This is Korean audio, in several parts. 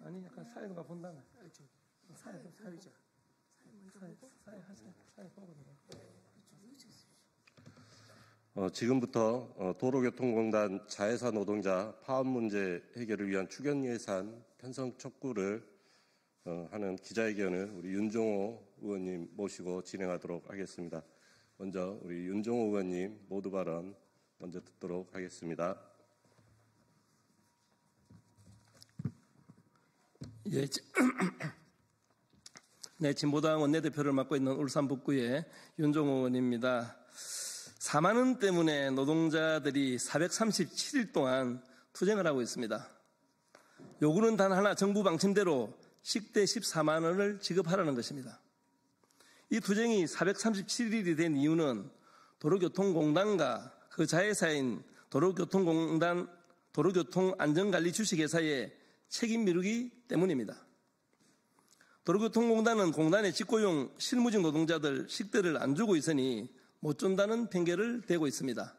아니 약간 사회가 본다면 사회자 사회 보거든요. 지금부터 도로교통공단 자회사 노동자 파업 문제 해결을 위한 추경 예산 편성 촉구를 하는 기자회견을 우리 윤종호 의원님 모시고 진행하도록 하겠습니다. 먼저 우리 윤종호 의원님 모두 발언 먼저 듣도록 하겠습니다. 예, 네, 진보당 원내대표를 맡고 있는 울산 북구의 윤종호 의원입니다. 4만 원 때문에 노동자들이 437일 동안 투쟁을 하고 있습니다. 요구는 단 하나, 정부 방침대로 식대 14만 원을 지급하라는 것입니다. 이 투쟁이 437일이 된 이유는 도로교통공단과 그 자회사인 도로교통공단 도로교통안전관리 주식회사의 책임 미루기 때문입니다. 도로교통공단은 공단의 직고용 실무직 노동자들 식대를 안 주고 있으니 못 준다는 핑계를 대고 있습니다.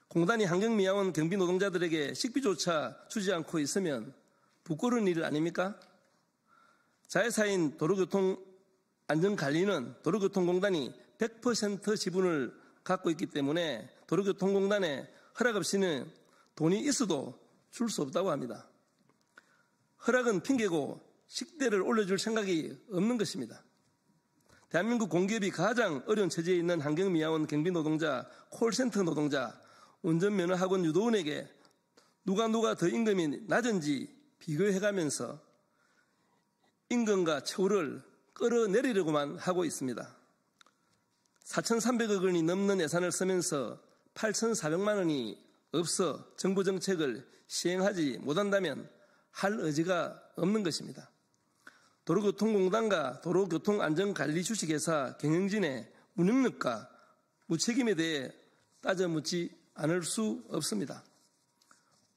공단이 환경미화원 경비 노동자들에게 식비조차 주지 않고 있으면 부끄러운 일 아닙니까? 자회사인 도로교통안전관리는 도로교통공단이 100% 지분을 갖고 있기 때문에 도로교통공단에 허락 없이는 돈이 있어도 줄 수 없다고 합니다. 허락은 핑계고 식대를 올려줄 생각이 없는 것입니다. 대한민국 공기업이 가장 어려운 처지에 있는 환경미화원 경비노동자, 콜센터 노동자, 운전면허학원 유도원에게 누가 더 임금이 낮은지 비교해가면서 임금과 처우를 끌어내리려고만 하고 있습니다. 4,300억 원이 넘는 예산을 쓰면서 8,400만 원이 없어 정부 정책을 시행하지 못한다면 할 의지가 없는 것입니다. 도로교통공단과 도로교통안전관리주식회사 경영진의 무능력과 무책임에 대해 따져 묻지 않을 수 없습니다.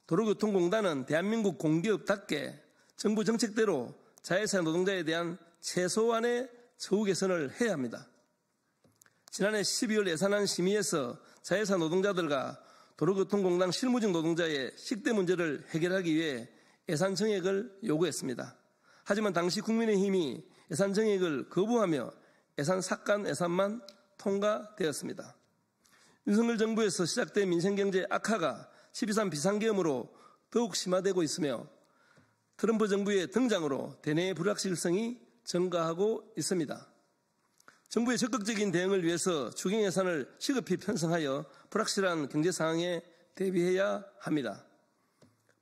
도로교통공단은 대한민국 공기업답게 정부 정책대로 자회사 노동자에 대한 최소한의 처우 개선을 해야 합니다. 지난해 12월 예산안 심의에서 자회사 노동자들과 도로교통공단 실무직 노동자의 식대 문제를 해결하기 위해 예산 증액을 요구했습니다. 하지만 당시 국민의힘이 예산 증액을 거부하며 예산 삭감 예산만 통과되었습니다. 윤석열 정부에서 시작된 민생경제 악화가 12.3 비상계엄으로 더욱 심화되고 있으며 트럼프 정부의 등장으로 대내의 불확실성이 증가하고 있습니다. 정부의 적극적인 대응을 위해서 추경 예산을 시급히 편성하여 불확실한 경제 상황에 대비해야 합니다.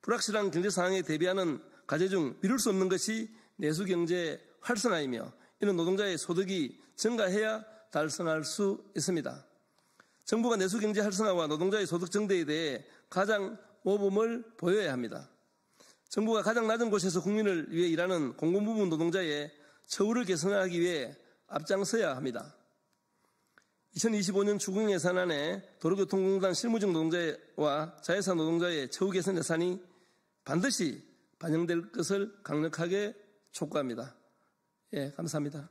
불확실한 경제 상황에 대비하는 과제 중 미룰 수 없는 것이 내수경제 활성화이며 이는 노동자의 소득이 증가해야 달성할 수 있습니다. 정부가 내수경제 활성화와 노동자의 소득 증대에 대해 가장 모범을 보여야 합니다. 정부가 가장 낮은 곳에서 국민을 위해 일하는 공공부문 노동자의 처우를 개선하기 위해 앞장서야 합니다. 2025년 추경 예산안에 도로교통공단 실무직 노동자와 자회사 노동자의 처우 개선 예산이 반드시 반영될 것을 강력하게 촉구합니다. 예, 감사합니다.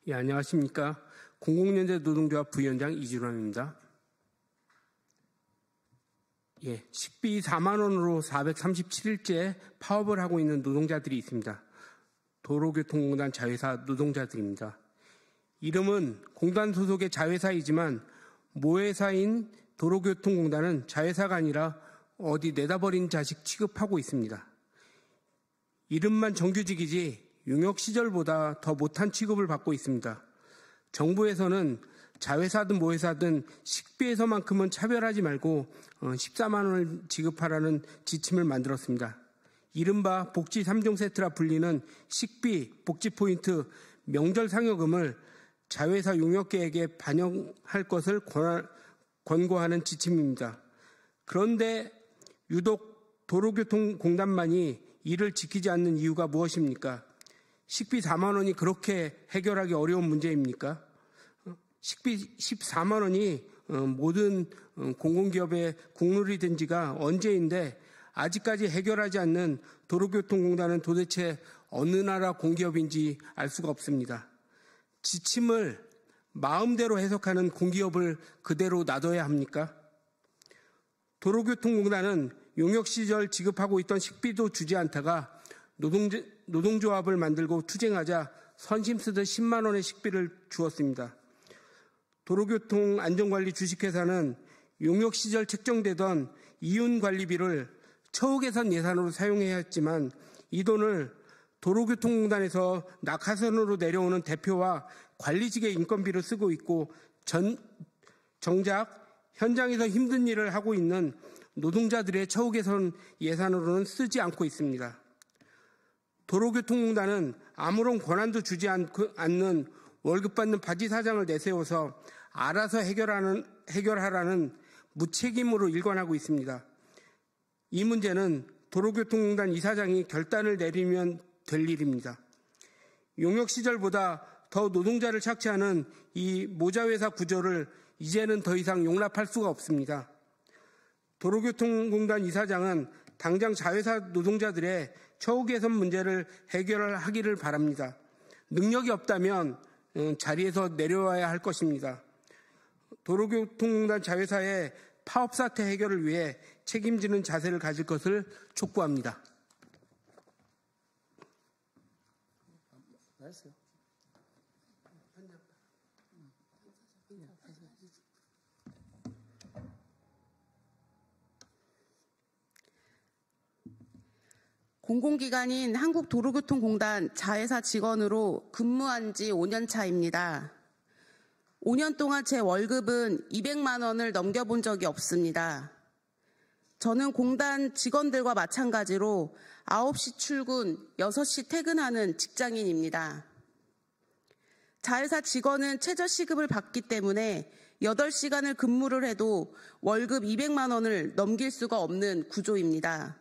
예, 안녕하십니까. 공공연대 노동조합 부위원장 이주환입니다. 예, 식비 4만 원으로 437일째 파업을 하고 있는 노동자들이 있습니다. 도로교통공단 자회사 노동자들입니다. 이름은 공단 소속의 자회사이지만 모회사인 도로교통공단은 자회사가 아니라 어디 내다버린 자식 취급하고 있습니다. 이름만 정규직이지 용역 시절보다 더 못한 취급을 받고 있습니다. 정부에서는 자회사든 모회사든 식비에서만큼은 차별하지 말고 14만 원을 지급하라는 지침을 만들었습니다. 이른바 복지 3종 세트라 불리는 식비, 복지 포인트, 명절 상여금을 자회사 용역계획에 반영할 것을 권고하는 지침입니다. 그런데 유독 도로교통공단만이 이를 지키지 않는 이유가 무엇입니까? 식비 4만 원이 그렇게 해결하기 어려운 문제입니까? 식비 14만 원이 모든 공공기업의 국룰이 된 지가 언제인데 아직까지 해결하지 않는 도로교통공단은 도대체 어느 나라 공기업인지 알 수가 없습니다. 지침을 마음대로 해석하는 공기업을 그대로 놔둬야 합니까? 도로교통공단은 용역 시절 지급하고 있던 식비도 주지 않다가 노동조합을 만들고 투쟁하자 선심 쓰듯 10만 원의 식비를 주었습니다. 도로교통안전관리 주식회사는 용역 시절 책정되던 이윤관리비를 처우 개선 예산으로 사용해야 했지만 이 돈을 도로교통공단에서 낙하산으로 내려오는 대표와 관리직의 인건비로 쓰고 있고 정작 현장에서 힘든 일을 하고 있는 노동자들의 처우 개선 예산으로는 쓰지 않고 있습니다. 도로교통공단은 아무런 권한도 주지 않는 월급 받는 바지 사장을 내세워서 알아서 해결하라는 무책임으로 일관하고 있습니다. 이 문제는 도로교통공단 이사장이 결단을 내리면 될 일입니다. 용역 시절보다 더 노동자를 착취하는 이 모자회사 구조를 이제는 더 이상 용납할 수가 없습니다. 도로교통공단 이사장은 당장 자회사 노동자들의 처우 개선 문제를 해결하기를 바랍니다. 능력이 없다면 자리에서 내려와야 할 것입니다. 도로교통공단 자회사의 파업 사태 해결을 위해 책임지는 자세를 가질 것을 촉구합니다. 공공기관인 한국도로교통공단 자회사 직원으로 근무한 지 5년 차입니다. 5년 동안 제 월급은 200만 원을 넘겨본 적이 없습니다. 저는 공단 직원들과 마찬가지로 9시 출근, 6시 퇴근하는 직장인입니다. 자회사 직원은 최저시급을 받기 때문에 8시간을 근무를 해도 월급 200만 원을 넘길 수가 없는 구조입니다.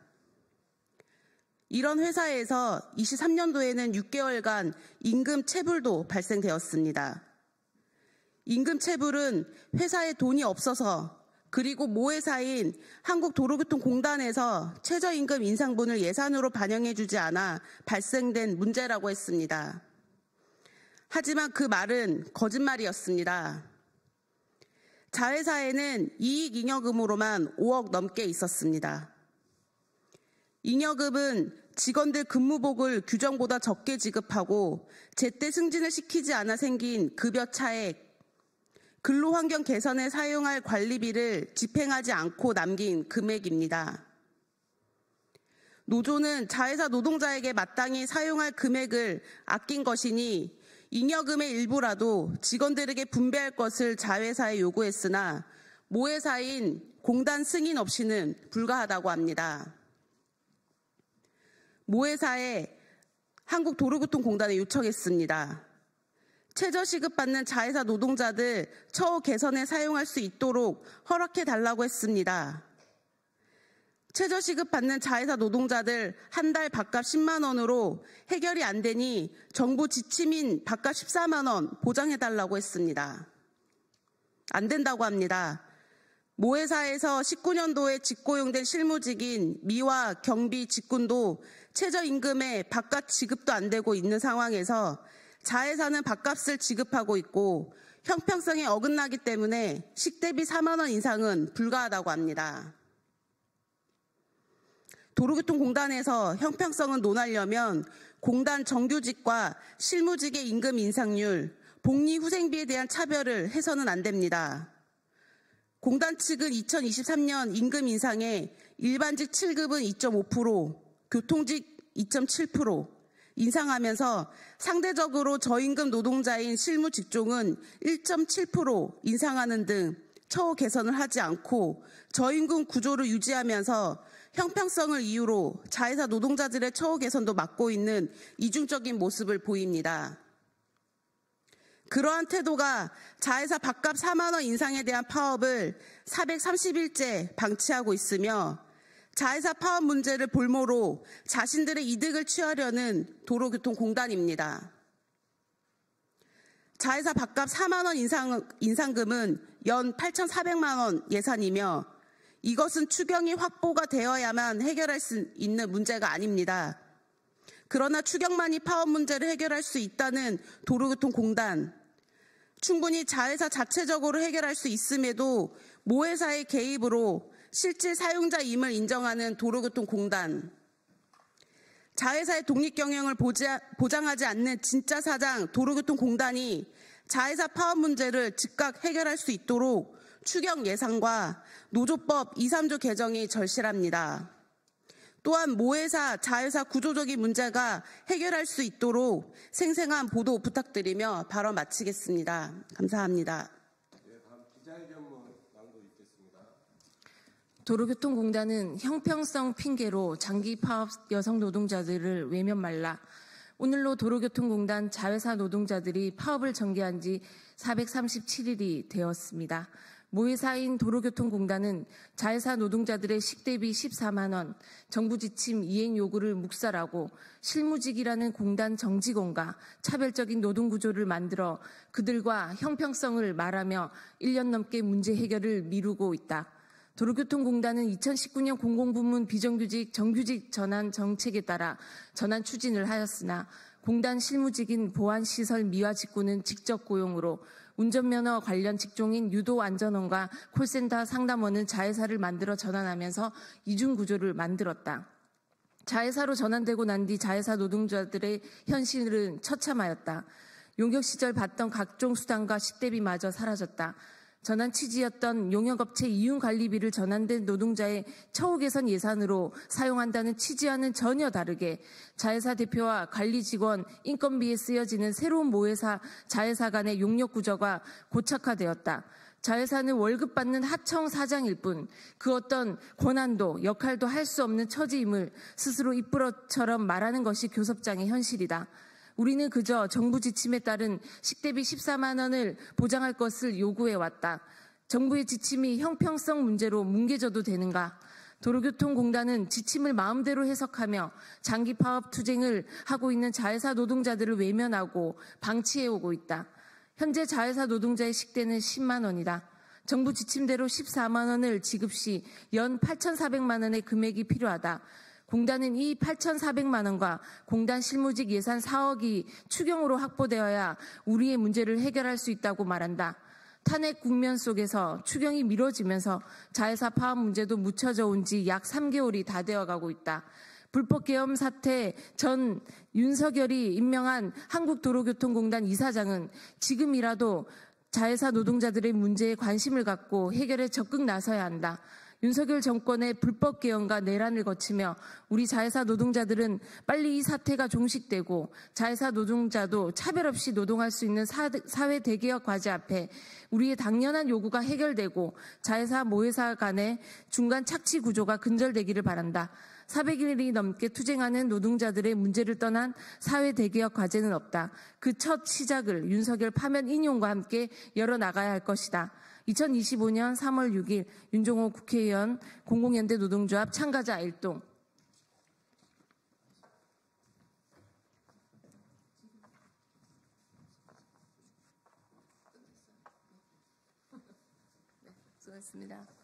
이런 회사에서 23년도에는 6개월간 임금 체불도 발생되었습니다. 임금 체불은 회사에 돈이 없어서 그리고 모회사인 한국도로교통공단에서 최저임금 인상분을 예산으로 반영해주지 않아 발생된 문제라고 했습니다. 하지만 그 말은 거짓말이었습니다. 자회사에는 이익잉여금으로만 5억 넘게 있었습니다. 잉여금은 직원들 근무복을 규정보다 적게 지급하고 제때 승진을 시키지 않아 생긴 급여 차액, 근로환경 개선에 사용할 관리비를 집행하지 않고 남긴 금액입니다. 노조는 자회사 노동자에게 마땅히 사용할 금액을 아낀 것이니 잉여금의 일부라도 직원들에게 분배할 것을 자회사에 요구했으나 모회사인 공단 승인 없이는 불가하다고 합니다. 모회사에 한국도로교통공단에 요청했습니다. 최저시급 받는 자회사 노동자들 처우 개선에 사용할 수 있도록 허락해달라고 했습니다. 최저시급 받는 자회사 노동자들 한 달 밥값 10만 원으로 해결이 안 되니 정부 지침인 밥값 14만 원 보장해달라고 했습니다. 안 된다고 합니다. 모회사에서 19년도에 직고용된 실무직인 미화, 경비, 직군도 최저임금에 밥값 지급도 안 되고 있는 상황에서 자회사는 밥값을 지급하고 있고 형평성에 어긋나기 때문에 식대비 4만 원 인상은 불가하다고 합니다. 도로교통공단에서 형평성을 논하려면 공단 정규직과 실무직의 임금 인상률, 복리 후생비에 대한 차별을 해서는 안 됩니다. 공단 측은 2023년 임금 인상에 일반직 7급은 2.5%, 교통직 2.7% 인상하면서 상대적으로 저임금 노동자인 실무 직종은 1.7% 인상하는 등 처우 개선을 하지 않고 저임금 구조를 유지하면서 형평성을 이유로 자회사 노동자들의 처우 개선도 막고 있는 이중적인 모습을 보입니다. 그러한 태도가 자회사 밥값 4만 원 인상에 대한 파업을 430일째 방치하고 있으며 자회사 파업 문제를 볼모로 자신들의 이득을 취하려는 도로교통공단입니다. 자회사 밥값 4만 원 인상금은 연 8,400만 원 예산이며 이것은 추경이 확보가 되어야만 해결할 수 있는 문제가 아닙니다. 그러나 추경만이 파업 문제를 해결할 수 있다는 도로교통공단, 충분히 자회사 자체적으로 해결할 수 있음에도 모회사의 개입으로 실질 사용자임을 인정하는 도로교통공단, 자회사의 독립경영을 보장하지 않는 진짜 사장 도로교통공단이 자회사 파업 문제를 즉각 해결할 수 있도록 추경 예산과 노조법 2, 3조 개정이 절실합니다. 또한 모회사, 자회사 구조적인 문제가 해결할 수 있도록 생생한 보도 부탁드리며 발언 마치겠습니다. 감사합니다. 도로교통공단은 형평성 핑계로 장기 파업 여성 노동자들을 외면 말라. 오늘로 도로교통공단 자회사 노동자들이 파업을 전개한 지 437일이 되었습니다. 모회사인 도로교통공단은 자회사 노동자들의 식대비 14만 원, 정부 지침 이행 요구를 묵살하고 실무직이라는 공단 정직원과 차별적인 노동구조를 만들어 그들과 형평성을 말하며 1년 넘게 문제 해결을 미루고 있다. 도로교통공단은 2019년 공공부문 비정규직 정규직 전환 정책에 따라 전환 추진을 하였으나 공단 실무직인 보안시설 미화 직구는 직접 고용으로 운전면허 관련 직종인 유도안전원과 콜센터 상담원은 자회사를 만들어 전환하면서 이중구조를 만들었다. 자회사로 전환되고 난 뒤 자회사 노동자들의 현실은 처참하였다. 용역 시절 받던 각종 수당과 식대비마저 사라졌다. 전환 취지였던 용역업체 이윤관리비를 전환된 노동자의 처우 개선 예산으로 사용한다는 취지와는 전혀 다르게 자회사 대표와 관리 직원 인건비에 쓰여지는 새로운 모회사, 자회사 간의 용역 구조가 고착화되었다. 자회사는 월급 받는 하청 사장일 뿐 그 어떤 권한도 역할도 할 수 없는 처지임을 스스로 입부러처럼 말하는 것이 교섭장의 현실이다. 우리는 그저 정부 지침에 따른 식대비 14만 원을 보장할 것을 요구해왔다. 정부의 지침이 형평성 문제로 뭉개져도 되는가? 도로교통공단은 지침을 마음대로 해석하며 장기 파업 투쟁을 하고 있는 자회사 노동자들을 외면하고 방치해오고 있다. 현재 자회사 노동자의 식대는 10만 원이다. 정부 지침대로 14만 원을 지급 시 연 8,400만 원의 금액이 필요하다. 공단은 이 8,400만 원과 공단 실무직 예산 4억이 추경으로 확보되어야 우리의 문제를 해결할 수 있다고 말한다. 탄핵 국면 속에서 추경이 미뤄지면서 자회사 파업 문제도 묻혀져 온 지 약 3개월이 다 되어가고 있다. 불법 계엄 사태 전 윤석열이 임명한 한국도로교통공단 이사장은 지금이라도 자회사 노동자들의 문제에 관심을 갖고 해결에 적극 나서야 한다. 윤석열 정권의 불법 개헌과 내란을 거치며 우리 자회사 노동자들은 빨리 이 사태가 종식되고 자회사 노동자도 차별 없이 노동할 수 있는 사회 대개혁 과제 앞에 우리의 당연한 요구가 해결되고 자회사 모회사 간의 중간 착취 구조가 근절되기를 바란다. 400일이 넘게 투쟁하는 노동자들의 문제를 떠난 사회 대개혁 과제는 없다. 그 첫 시작을 윤석열 파면 인용과 함께 열어나가야 할 것이다. 2025년 3월 6일 윤종호 국회의원 공공연대 노동조합 참가자 일동. 네, 수고했습니다.